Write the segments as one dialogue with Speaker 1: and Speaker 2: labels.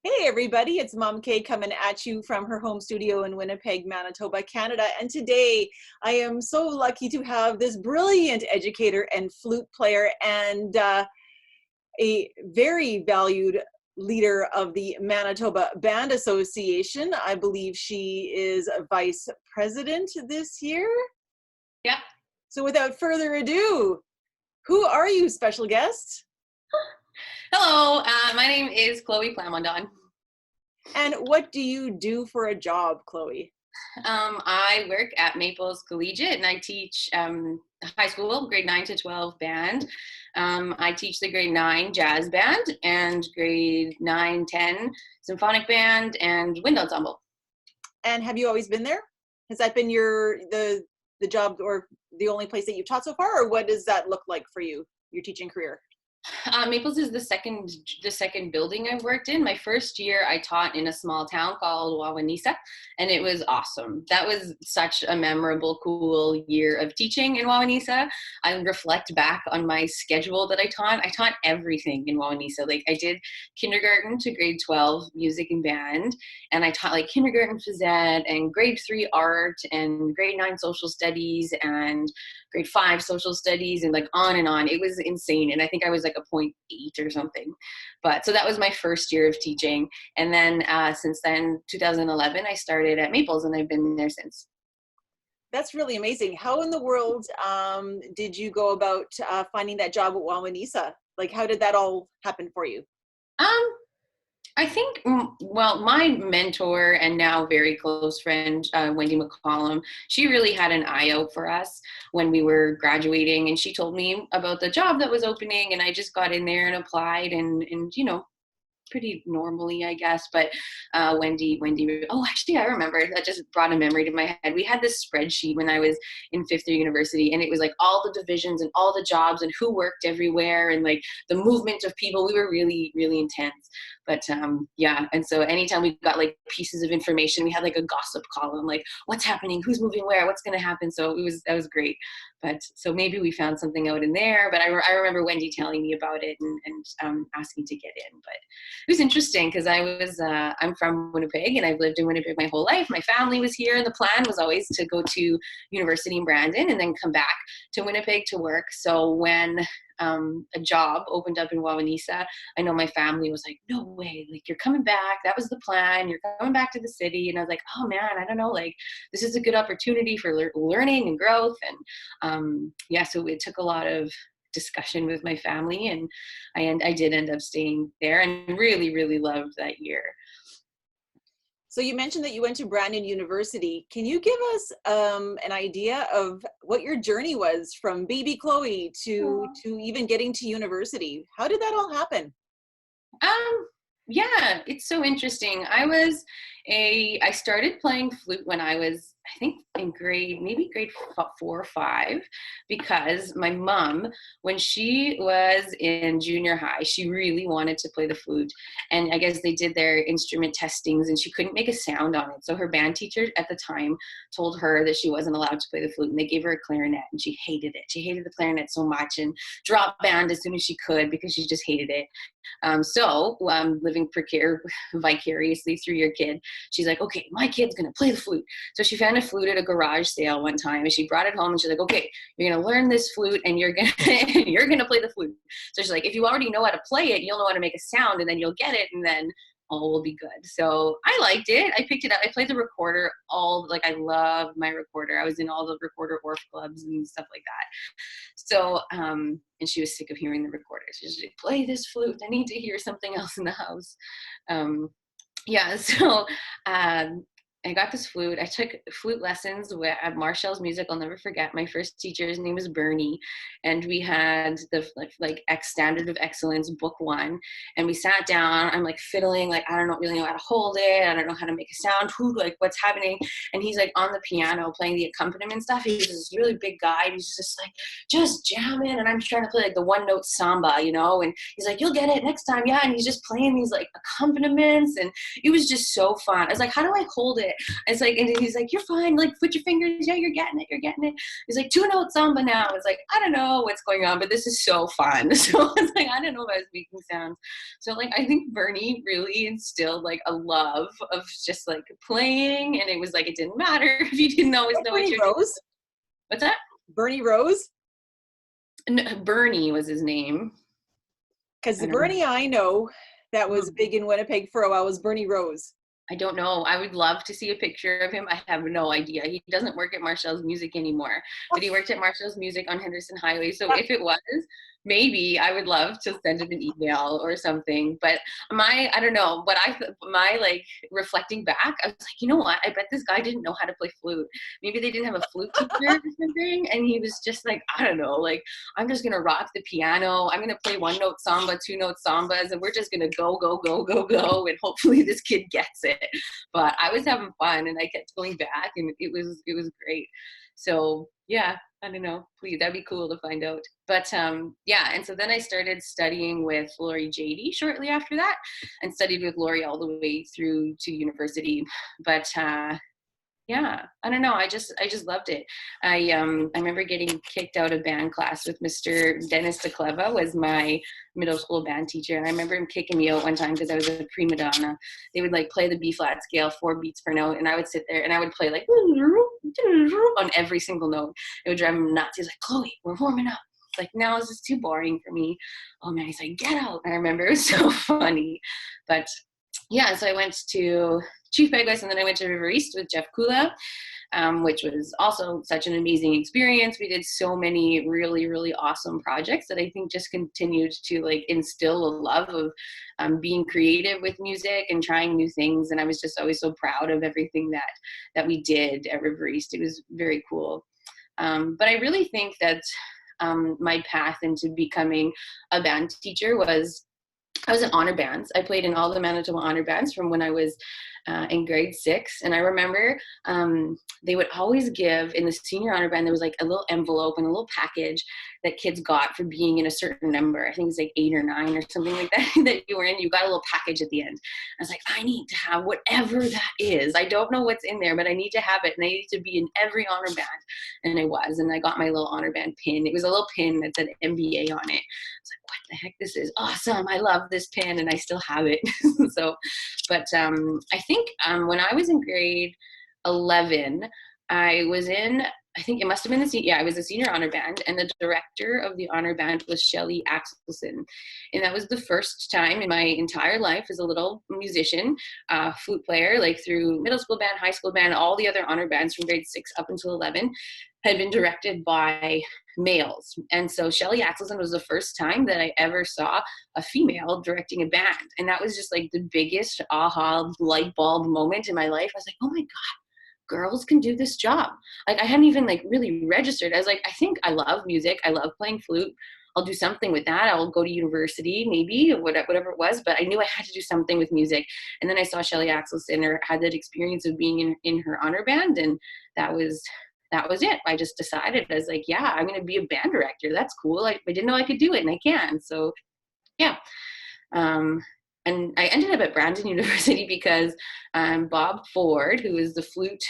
Speaker 1: Hey everybody, it's Mom Kay coming at you from her home studio in Winnipeg, Manitoba, Canada. And today I am so lucky to have this brilliant educator and flute player and a very valued leader of the Manitoba Band Association. I believe she is a vice president this year.
Speaker 2: Yeah.
Speaker 1: So without further ado, who are you, special guest?
Speaker 2: Hello, my name is Chloe Plamondon.
Speaker 1: And what do you do for a job, Chloe?
Speaker 2: I work at Maples Collegiate and I teach high school, grade 9 to 12 band. I teach the grade 9 jazz band and grade 9, 10 symphonic band and wind ensemble.
Speaker 1: And have you always been there? Has that been the job or the only place that you've taught so far, or what does that look like for you, your teaching career?
Speaker 2: Maples is the second building I've worked in. My first year I taught in a small town called Wawanesa, and it was awesome. That was such a memorable, cool year of teaching in Wawanesa. I reflect back on my schedule that I taught. I taught everything in Wawanesa. Like I did kindergarten to grade 12 music and band, and I taught like kindergarten phys ed and grade 3 art and grade 9 social studies and grade 5 social studies and like on and on. It was insane. And I think I was like a 0.8 or something. But so that was my first year of teaching. And then since then, 2011, I started at Maples and I've been there since.
Speaker 1: That's really amazing. How in the world did you go about finding that job at Wawanesa? Like, how did that all happen for you?
Speaker 2: Um, I think, well, my mentor and now very close friend, Wendy McCollum, she really had an eye out for us when we were graduating. And she told me about the job that was opening. And I just got in there and applied and pretty normally, I guess. But Wendy, oh, actually, I remember that just brought a memory to my head. We had this spreadsheet when I was in fifth year university, and it was like all the divisions and all the jobs and who worked everywhere and like the movement of people. We were really, really intense. But yeah, and so anytime we got like pieces of information, we had like a gossip column, like what's happening, who's moving where, what's going to happen. So that was great. But so maybe we found something out in there. But I remember Wendy telling me about it and asking to get in. But it was interesting because I'm from Winnipeg and I've lived in Winnipeg my whole life. My family was here, and the plan was always to go to university in Brandon and then come back to Winnipeg to work. So when a job opened up in Wawanesa, I know my family was like, no way, like you're coming back. That was the plan. You're coming back to the city. And I was like, oh man, I don't know, like this is a good opportunity for learning and growth. And yeah, so it took a lot of discussion with my family, and I did end up staying there and really, really loved that year.
Speaker 1: So you mentioned that you went to Brandon University. Can you give us an idea of what your journey was from baby Chloe to even getting to university? How did that all happen?
Speaker 2: Yeah, it's so interesting. I started playing flute when I was, I think in grade 4 or 5, because my mom, when she was in junior high, she really wanted to play the flute. And I guess they did their instrument testings and she couldn't make a sound on it. So her band teacher at the time told her that she wasn't allowed to play the flute, and they gave her a clarinet and she hated it. She hated the clarinet so much and dropped band as soon as she could because she just hated it. So living vicariously through your kid, she's like, okay, my kid's going to play the flute. So she found a flute at a garage sale one time and she brought it home and she's like, okay, you're going to learn this flute and you're going to play the flute. So she's like, if you already know how to play it, you'll know how to make a sound and then you'll get it and then all will be good. So I liked it. I picked it up. I played the recorder I love my recorder. I was in all the recorder orff clubs and stuff like that. So, and she was sick of hearing the recorder. She was like, play this flute. I need to hear something else in the house. Yeah, so I got this flute. I took flute lessons at Marshall's Music. I'll never forget. My first teacher, his name was Bernie, and we had the Standard of Excellence book 1, and we sat down. I'm like fiddling, like I don't really know how to hold it. I don't know how to make a sound. What's happening? And he's like on the piano playing the accompaniment stuff. He's this really big guy. He's just like just jamming, and I'm trying to play like the one note samba, And he's like, "You'll get it next time, yeah." And he's just playing these like accompaniments, and it was just so fun. I was like, "How do I hold it It's like, and he's like, you're fine. Like, put your fingers. Yeah, you're getting it. You're getting it. He's like, 2-note samba now. I was like, I don't know what's going on, but this is so fun. So it's like, I don't know if I was making sounds. So like, I think Bernie really instilled like a love of just like playing. And it was like, it didn't matter if you didn't always know what
Speaker 1: Bernie
Speaker 2: you're doing.
Speaker 1: Rose?
Speaker 2: What's that?
Speaker 1: Bernie Rose?
Speaker 2: No, Bernie was his name.
Speaker 1: Because the
Speaker 2: I don't know.
Speaker 1: Bernie I know that was big in Winnipeg for a while was Bernie Rose.
Speaker 2: I don't know. I would love to see a picture of him. I have no idea. He doesn't work at Marshall's Music anymore, but he worked at Marshall's Music on Henderson Highway. So if it was, maybe I would love to send him an email or something. But I don't know. But my like reflecting back, I was like, you know what? I bet this guy didn't know how to play flute. Maybe they didn't have a flute teacher or something. And he was just like, I don't know, like, I'm just going to rock the piano. I'm going to play 1-note samba, 2-note sambas, and we're just going to go, go, go, go, go. And hopefully this kid gets it. But I was having fun and I kept going back and it was great. So yeah, I don't know, please, that'd be cool to find out. But yeah, and so then I started studying with Lori Jady shortly after that and studied with Lori all the way through to university. But yeah, I don't know. I just loved it. I remember getting kicked out of band class with Mr. Dennis DeCleva was my middle school band teacher. And I remember him kicking me out one time because I was a prima donna. They would like play the B flat scale, 4 beats per note. And I would sit there and I would play like on every single note. It would drive him nuts. He's like, Chloe, we're warming up. Like, no, this is too boring for me. Oh man, he's like, get out. And I remember it was so funny. But yeah, so I went to Chief Peguis and then I went to River East with Jeff Kula, which was also such an amazing experience. We did so many really, really awesome projects that I think just continued to like instill a love of being creative with music and trying new things. And I was just always so proud of everything that we did at River East. It was very cool. But I really think that my path into becoming a band teacher I was in honor bands. I played in all the Manitoba honor bands from when I was in grade 6. And I remember they would always give in the senior honor band, there was like a little envelope and a little package that kids got for being in a certain number. I think it's like 8 or 9 or something like that, that you were in. You got a little package at the end. I was like, I need to have whatever that is. I don't know what's in there, but I need to have it. And I need to be in every honor band. And I was. And I got my little honor band pin. It was a little pin that said MBA on it. I was like, what the heck? This is awesome. I love this pin and I still have it. So, but I think when I was in grade 11, I think it must have been I was a senior honor band, and the director of the honor band was Shelley Axelson. And that was the first time in my entire life as a little musician, flute player, like through middle school band, high school band, all the other honor bands from grade 6 up until 11 had been directed by males. And so Shelley Axelson was the first time that I ever saw a female directing a band. And that was just like the biggest aha light bulb moment in my life. I was like, oh my God, girls can do this job. Like I hadn't even like really registered. I was like, I think I love music. I love playing flute. I'll do something with that. I'll go to university, maybe, whatever it was, but I knew I had to do something with music. And then I saw Shelley Axelson or had that experience of being in her honor band. And that was it. I just decided, I was like, yeah, I'm going to be a band director. That's cool. I didn't know I could do it, and I can. So yeah. And I ended up at Brandon University because Bob Ford, who is the flute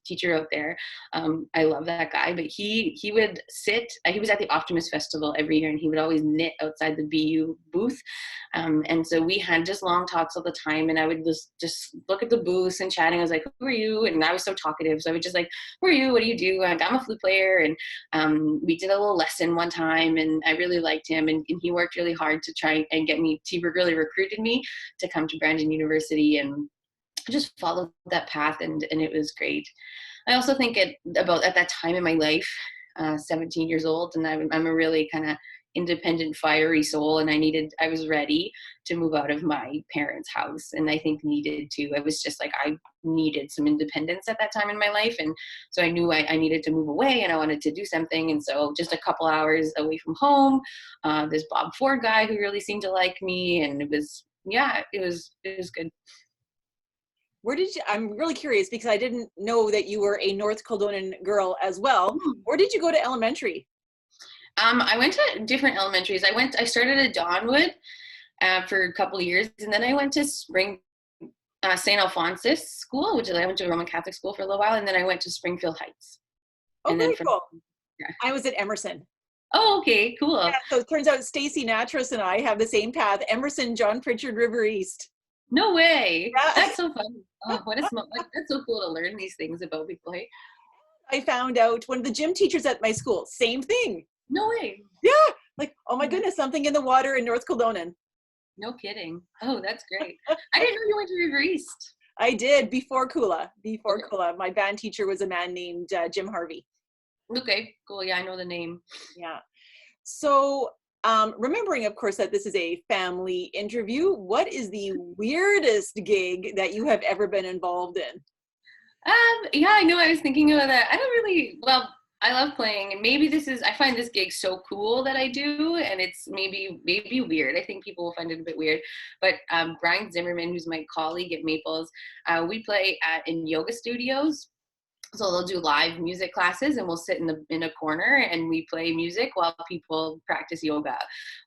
Speaker 2: teacher out there, I love that guy, but he would he was at the Optimist Festival every year, and he would always knit outside the BU booth, and so we had just long talks all the time, and I would just look at the booths and chatting. I was like, who are you? And I was so talkative, so I would just like, who are you? What do you do? Like, I'm a flute player, and we did a little lesson one time, and I really liked him, and he worked really hard to try and get me, he really recruited me to come to Brandon University, and I just followed that path, and it was great. I also think at that time in my life, 17 years old, and I'm a really kind of independent, fiery soul, and I was ready to move out of my parents' house, and I think needed to. I was just like, I needed some independence at that time in my life, and so I knew I needed to move away, and I wanted to do something, and so just a couple hours away from home, this Bob Ford guy who really seemed to like me, and it was good.
Speaker 1: I'm really curious because I didn't know that you were a North Kildonan girl as well. Where did you go to elementary?
Speaker 2: I went to different elementaries. I started at Donwood for a couple of years, and then I went to St. Alphonsus School, which is, I went to a Roman Catholic school for a little while, and then I went to Springfield Heights.
Speaker 1: Oh,
Speaker 2: And then
Speaker 1: very
Speaker 2: from,
Speaker 1: cool.
Speaker 2: yeah.
Speaker 1: I was at Emerson.
Speaker 2: Oh, okay, cool.
Speaker 1: Yeah, so it turns out Stacy Natras and I have the same path. Emerson, John Pritchard, River East.
Speaker 2: No way.
Speaker 1: Yeah.
Speaker 2: That's so fun. Oh, that's so cool to learn these things about people. Hey?
Speaker 1: I found out one of the gym teachers at my school, same thing.
Speaker 2: No way.
Speaker 1: Yeah, like, oh my goodness, something in the water in North Kildonan.
Speaker 2: No kidding. Oh, that's great. I didn't know you went to River East.
Speaker 1: I did before Kula. Before
Speaker 2: Okay.
Speaker 1: Kula, my band teacher was a man named Jim Harvey.
Speaker 2: Okay, cool. Yeah, I know the name.
Speaker 1: Yeah. So, remembering, of course, that this is a family interview, what is the weirdest gig that you have ever been involved in?
Speaker 2: Yeah, I know. I was thinking about that. I don't really, well, I love playing, and maybe I find this gig so cool that I do, and it's maybe weird. I think people will find it a bit weird, but Brian Zimmerman, who's my colleague at Maples, we play in yoga studios. So they'll do live music classes, and we'll sit in a corner and we play music while people practice yoga,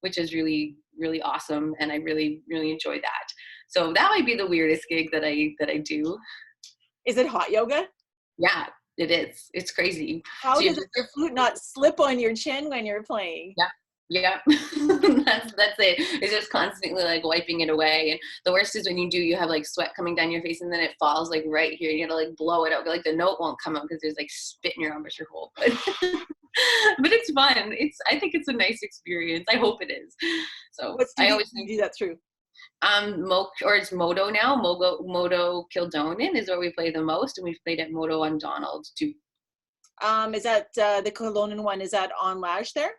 Speaker 2: which is really, really awesome, and I really, really enjoy that. So that might be the weirdest gig that I do.
Speaker 1: Is it hot yoga?
Speaker 2: Yeah, it is. It's crazy.
Speaker 1: How
Speaker 2: So you
Speaker 1: does
Speaker 2: just,
Speaker 1: your flute not slip on your chin when you're playing?
Speaker 2: yeah, yeah. That's it. It's just constantly like wiping it away. And the worst is when you have like sweat coming down your face, and then it falls like right here. You gotta like blow it out. Like the note won't come out because there's like spit in your embouchure hole. But but it's fun. I think it's a nice experience. I hope it is. So
Speaker 1: What
Speaker 2: I
Speaker 1: studio
Speaker 2: always
Speaker 1: do you
Speaker 2: think
Speaker 1: do that through?
Speaker 2: or it's Modo now. Modo Kildonan is where we play the most, and we've played at Modo on Donald too.
Speaker 1: Is that the Kildonan one? Is that on Lash there?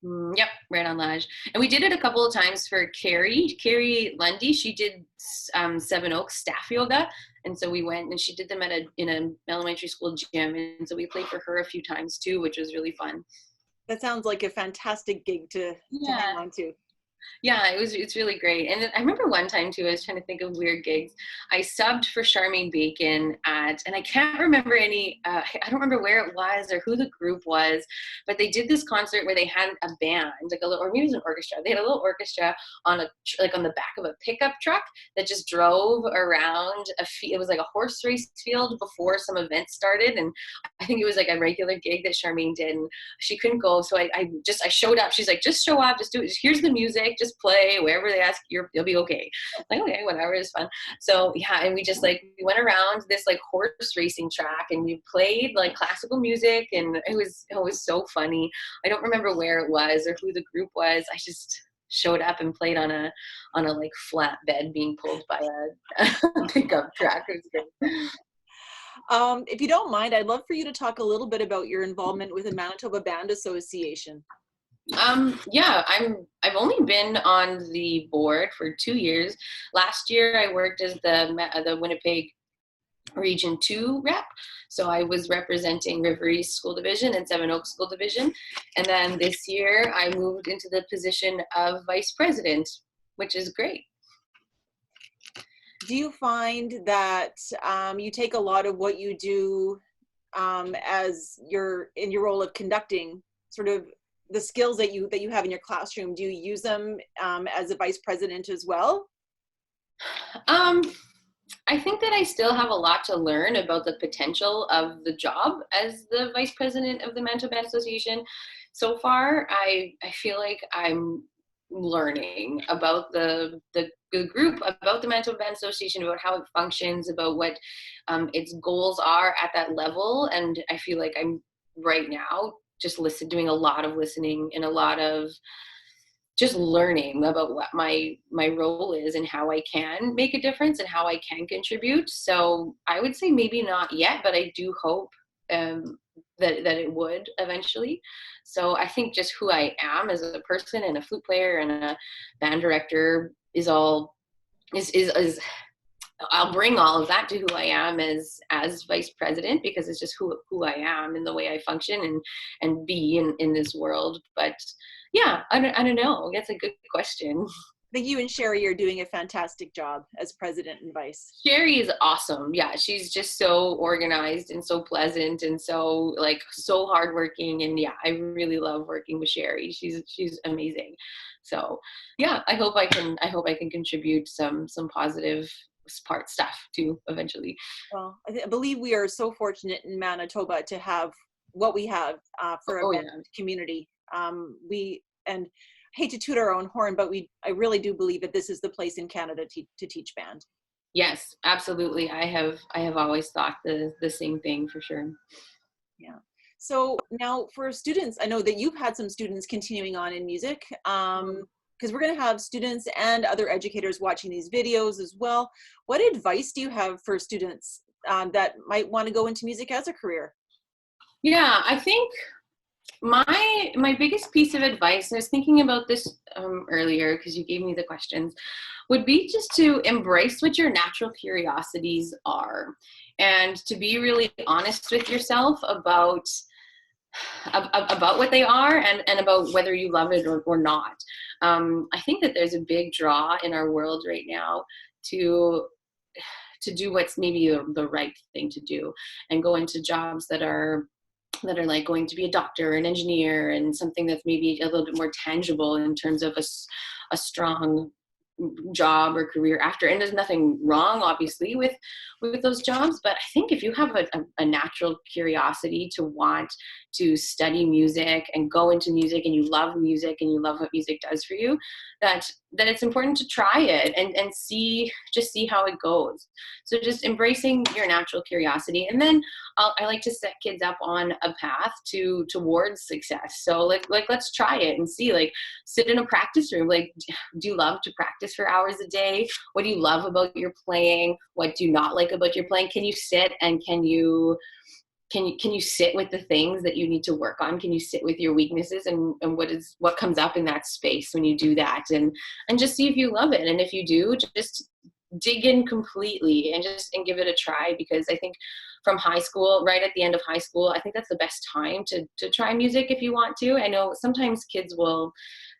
Speaker 2: Yep, right on Lodge. And we did it a couple of times for Carrie Lundy. She did Seven Oaks staff yoga, and so we went and she did them in an elementary school gym, and so we played for her a few times too, which was really fun.
Speaker 1: That sounds like a fantastic gig to hang
Speaker 2: Yeah.
Speaker 1: on to.
Speaker 2: Yeah, it's really great. And then I remember one time too, I was trying to think of weird gigs. I subbed for Charmaine Bacon and I can't remember I don't remember where it was or who the group was, but they did this concert where they had a band, like a little, or maybe it was an orchestra. They had a little orchestra on on the back of a pickup truck that just drove around it was like a horse race field before some event started. And I think it was like a regular gig that Charmaine did, and she couldn't go. So I showed up. She's like, just show up, just do it. Here's the music, just play wherever they ask, you'll be okay. I'm like, okay, whatever, it's fun. So yeah, and we went around this like horse racing track, and we played like classical music, and it was so funny. I don't remember where it was or who the group was. I just showed up and played on a like flat bed being pulled by a pickup truck. It was great.
Speaker 1: If you don't mind, I'd love for you to talk a little bit about your involvement with the Manitoba Band Association.
Speaker 2: Yeah, I've only been on the board for 2 years. Last year I worked as the Winnipeg Region 2 rep. So I was representing River East School Division and Seven Oaks School Division. And then this year I moved into the position of Vice President, which is great.
Speaker 1: Do you find that you take a lot of what you do as in your role of conducting, sort of the skills that you have in your classroom? Do you use them as a vice president as well?
Speaker 2: I think that I still have a lot to learn about the potential of the job as the vice president of the Manitoba Band Association. So far, I feel like I'm learning about the group, about the Manitoba Band Association, about how it functions, about what its goals are at that level. And I feel like I'm right now just doing a lot of listening and a lot of just learning about what my role is and how I can make a difference and how I can contribute. So I would say maybe not yet, but I do hope that it would eventually. So I think just who I am as a person and a flute player and a band director is I'll bring all of that to who I am as vice president, because it's just who I am and the way I function and be in this world. But yeah, I don't know. That's a good question.
Speaker 1: I think you and Sherry are doing a fantastic job as president and vice.
Speaker 2: Sherry is awesome. Yeah, she's just so organized and so pleasant and so hardworking. And yeah, I really love working with Sherry. She's amazing. So yeah, I hope I can contribute some positive part stuff too eventually.
Speaker 1: Well, I believe we are so fortunate in Manitoba to have what we have for a
Speaker 2: Oh
Speaker 1: band
Speaker 2: yeah.
Speaker 1: community. And I hate to toot our own horn, but I really do believe that this is the place in Canada to teach band.
Speaker 2: Yes, absolutely. I have always thought the same thing for sure.
Speaker 1: Yeah. So now for students, I know that you've had some students continuing on in music, because we're going to have students and other educators watching these videos as well. What advice do you have for students that might want to go into music as a career?
Speaker 2: Yeah, I think my biggest piece of advice, I was thinking about this earlier because you gave me the questions, would be just to embrace what your natural curiosities are and to be really honest with yourself about what they are and about whether you love it or not. I think that there's a big draw in our world right now to do what's maybe the right thing to do and go into jobs that are like going to be a doctor, an engineer, and something that's maybe a little bit more tangible in terms of a strong job or career after. And there's nothing wrong obviously with those jobs, but I think if you have a natural curiosity to want to study music and go into music and you love music and you love what music does for you, that it's important to try it and see how it goes. So just embracing your natural curiosity. And then I like to set kids up on a path towards success. So like let's try it and see, like sit in a practice room. Like, do you love to practice for hours a day? What do you love about your playing? What do you not like about your playing? Can you sit and can you sit with the things that you need to work on? Can you sit with your weaknesses and what comes up in that space when you do that, and just see if you love it. And if you do, just dig in completely and give it a try, because I think from high school, right at the end of high school, I think that's the best time to try music if you want to. I know sometimes kids will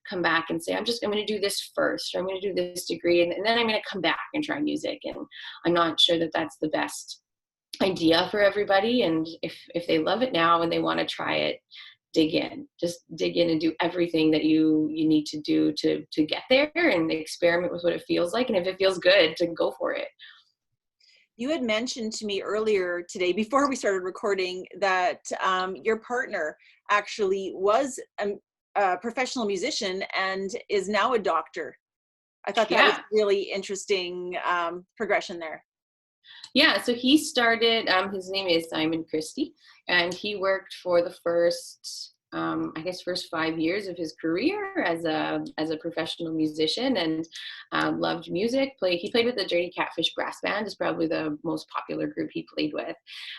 Speaker 2: come back and say, I'm going to do this first, or I'm going to do this degree, and then I'm going to come back and try music. And I'm not sure that that's the best idea for everybody. And if they love it now and they want to try it, just dig in and do everything that you need to do to get there, and experiment with what it feels like. And if it feels good, to go for it.
Speaker 1: You had mentioned to me earlier today, before we started recording, that your partner actually was a professional musician and is now a doctor. I thought that was really interesting progression there.
Speaker 2: Yeah, so he started, his name is Simon Christie, and he worked for the first 5 years of his career as a professional musician, and loved music. He played with the Dirty Catfish Brass Band, is probably the most popular group he played with.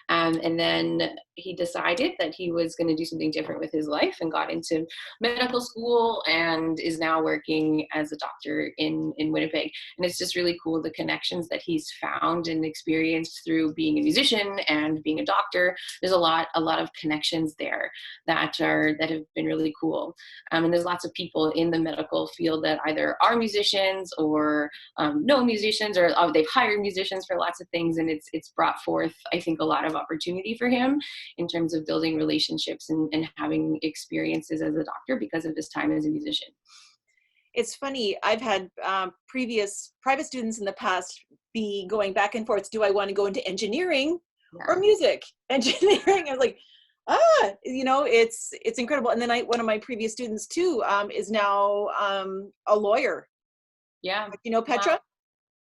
Speaker 2: And then he decided that he was going to do something different with his life and got into medical school and is now working as a doctor in Winnipeg. And it's just really cool, the connections that he's found and experienced through being a musician and being a doctor. There's a lot of connections there that have been really cool. And there's lots of people in the medical field that either are musicians or know musicians, or they've hired musicians for lots of things. And it's brought forth, I think, a lot of opportunity for him in terms of building relationships and having experiences as a doctor because of his time as a musician.
Speaker 1: It's funny, I've had previous private students in the past be going back and forth. Do I want to go into engineering or music? Engineering, I was like, it's incredible. And then one of my previous students too is now a lawyer.
Speaker 2: Yeah.
Speaker 1: You know Petra?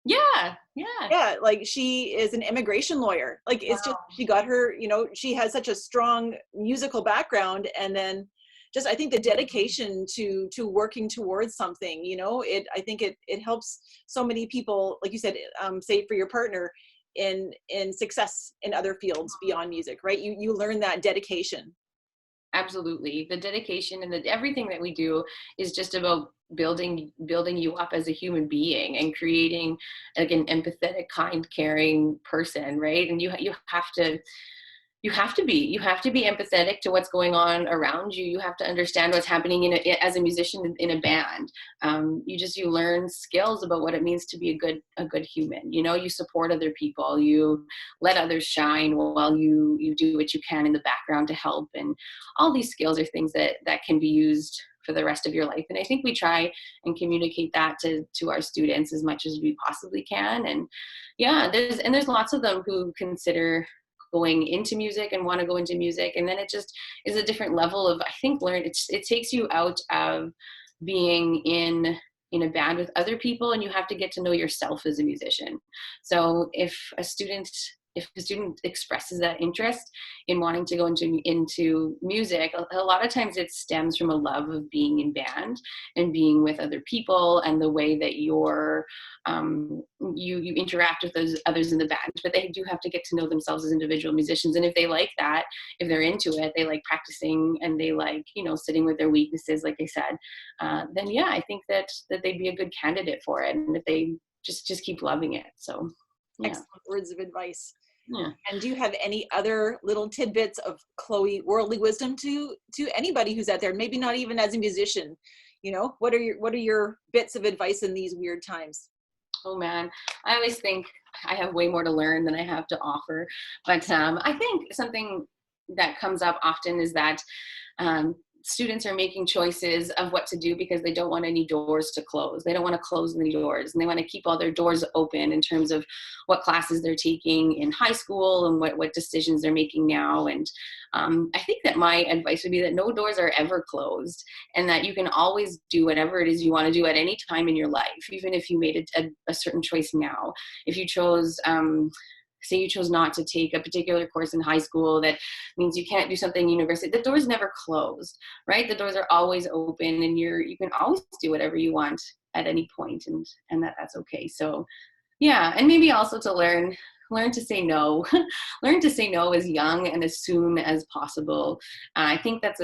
Speaker 2: Wow. Yeah.
Speaker 1: Like she is an immigration lawyer. Like it's just, she got her, she has such a strong musical background, and then just, I think the dedication to working towards something, I think it helps so many people, like you said, say for your partner, in success in other fields beyond music, right? You learn that dedication.
Speaker 2: Absolutely. The dedication and everything that we do is just about building you up as a human being and creating like an empathetic, kind, caring person, right? And you have to be empathetic to what's going on around you. You have to understand what's happening as a musician in a band. You learn skills about what it means to be a good human. You support other people. You let others shine while you do what you can in the background to help. And all these skills are things that can be used for the rest of your life. And I think we try and communicate that to our students as much as we possibly can. And yeah, there's lots of them who consider going into music and want to go into music. And then it just is a different level of, I think, it takes you out of being in a band with other people, and you have to get to know yourself as a musician. So if a student expresses that interest in wanting to go into music, a lot of times it stems from a love of being in band and being with other people, and the way that you interact with those others in the band. But they do have to get to know themselves as individual musicians. And if they like that, if they're into it, they like practicing, and they like, sitting with their weaknesses, like I said, then yeah, I think that they'd be a good candidate for it. And if they just keep loving it. So yeah.
Speaker 1: Excellent words of advice.
Speaker 2: Yeah.
Speaker 1: And do you have any other little tidbits of Chloe worldly wisdom to anybody who's out there, maybe not even as a musician? What are your bits of advice in these weird times?
Speaker 2: Oh man, I always think I have way more to learn than I have to offer. But I think something that comes up often is that students are making choices of what to do because they don't want any doors to close. They don't want to close any doors, and they want to keep all their doors open in terms of what classes they're taking in high school and what decisions they're making now. And I think that my advice would be that no doors are ever closed, and that you can always do whatever it is you want to do at any time in your life, even if you made a certain choice now. If you chose say you chose not to take a particular course in high school, that means you can't do something in university. The door's never closed, right? The doors are always open, and you can always do whatever you want at any point, and that's okay. So yeah, and maybe also to learn to say no. Learn to say no as young and as soon as possible. I think that's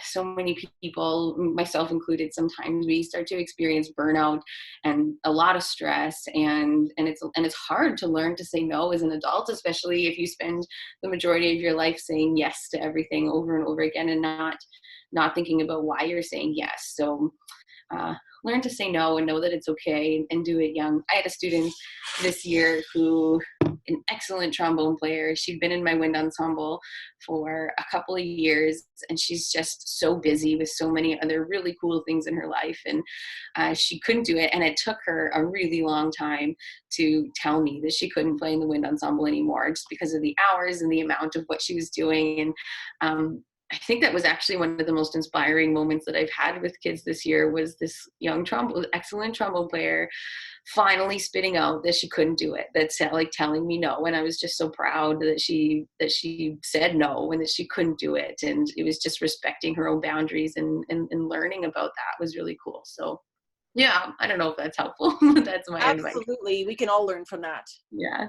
Speaker 2: so many people, myself included, sometimes we start to experience burnout and a lot of stress, and it's hard to learn to say no as an adult, especially if you spend the majority of your life saying yes to everything over and over again, and not thinking about why you're saying yes. So learn to say no and know that it's okay, and do it young. I had a student this year who, an excellent trombone player. She'd been in my wind ensemble for a couple of years, and she's just so busy with so many other really cool things in her life. And she couldn't do it. And it took her a really long time to tell me that she couldn't play in the wind ensemble anymore, just because of the hours and the amount of what she was doing. And I think that was actually one of the most inspiring moments that I've had with kids this year, was this young excellent trombone player finally spitting out that she couldn't do it. That's like telling me no. And I was just so proud that she said no, and that she couldn't do it. And it was just respecting her own boundaries, and learning about that was really cool. So yeah, I don't know if that's helpful. That's my advice.
Speaker 1: Absolutely. We can all learn from that.
Speaker 2: Yeah.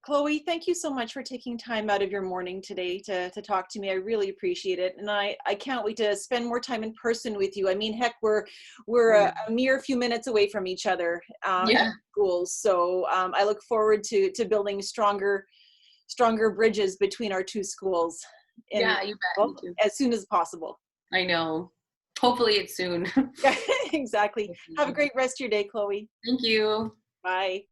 Speaker 1: Chloe, thank you so much for taking time out of your morning today to talk to me. I really appreciate it. And I can't wait to spend more time in person with you. I mean, heck, we're a mere few minutes away from each other in schools. So I look forward to building stronger bridges between our two schools.
Speaker 2: Yeah, you bet.
Speaker 1: Well, as soon as possible.
Speaker 2: I know. Hopefully it's soon.
Speaker 1: Exactly. Have a great rest of your day, Chloe.
Speaker 2: Thank you.
Speaker 1: Bye.